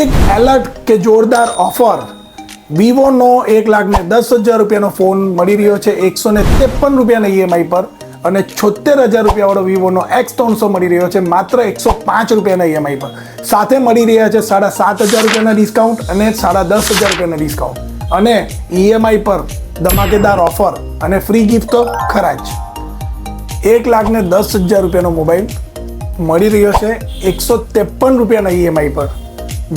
એક એલર્ટ કે જોરદાર ઓફર. વિવોનો 1,10,000 રૂપિયાનો ફોન મળી રહ્યો છે 153 રૂપિયાના ઈએમઆઈ પર, અને 76,000 રૂપિયાવાળો વિવોનો X300 મળી રહ્યો છે માત્ર 105 રૂપિયાના ઈએમઆઈ પર. સાથે મળી રહ્યા છે 7,500 રૂપિયાના ડિસ્કાઉન્ટ અને 10,500 રૂપિયાના ડિસ્કાઉન્ટ, અને ઈએમઆઈ પર ધમાકેદાર ઓફર અને ફ્રી ગિફ્ટ તો ખરા જ. 1,10,000 રૂપિયાનો મોબાઈલ મળી રહ્યો છે 153 રૂપિયાના ઈએમઆઈ પર.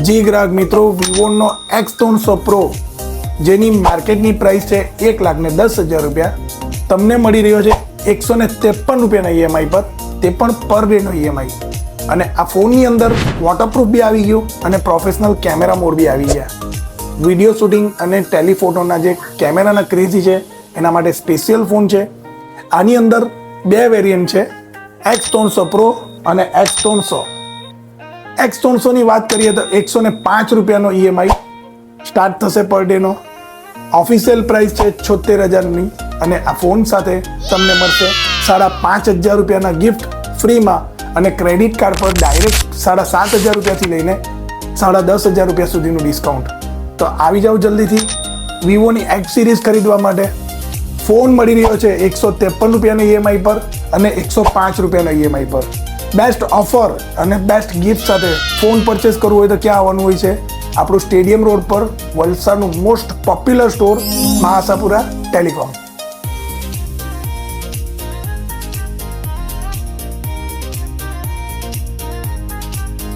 જી ગ્રાહક મિત્રો, વિવોનો X300 પ્રો જેની માર્કેટની પ્રાઇસ છે 1,10,000 રૂપિયા, તમને મળી રહ્યો છે 153 રૂપિયાના ઈએમઆઈ પર, તે પણ પર ડેનો ઈએમઆઈ. અને આ ફોનની અંદર વોટરપ્રૂફ બી આવી ગયું અને પ્રોફેશનલ કેમેરા મોડ બી આવી ગયા. વિડીયો શૂટિંગ અને ટેલિફોટોના જે કેમેરાના ક્રેઝી છે એના માટે સ્પેશિયલ ફોન છે. આની અંદર બે વેરિયન્ટ છે, X300 પ્રો અને X300. X300 ની વાત કરીએ તો 105 રૂપિયાનો ઈએમઆઈ સ્ટાર્ટ થશે પર ડેનો. ઓફિશિયલ પ્રાઇસ છે 76,000ની, અને આ ફોન સાથે તમને મળશે 5,500 રૂપિયાના ગિફ્ટ ફ્રીમાં, અને ક્રેડિટ કાર્ડ પર ડાયરેક્ટ 7,500 રૂપિયાથી લઈને 10,500 રૂપિયા સુધીનું ડિસ્કાઉન્ટ. તો આવી જાઓ જલ્દીથી વિવોની X સિરીઝ ખરીદવા માટે. ફોન મળી રહ્યો છે 153 રૂપિયાના ઈએમઆઈ પર અને 105 રૂપિયાના ઈએમઆઈ પર. બેસ્ટ ઓફર અને બેસ્ટ ગિફ્ટ સાથે ફોન પરચેસ કરવું હોય તો ક્યાં આવવાનું હોય છે? આપણું સ્ટેડિયમ રોડ પર વલસાડનું મોસ્ટ પોપ્યુલર સ્ટોર મહાસાપુરા ટેલિકોમ.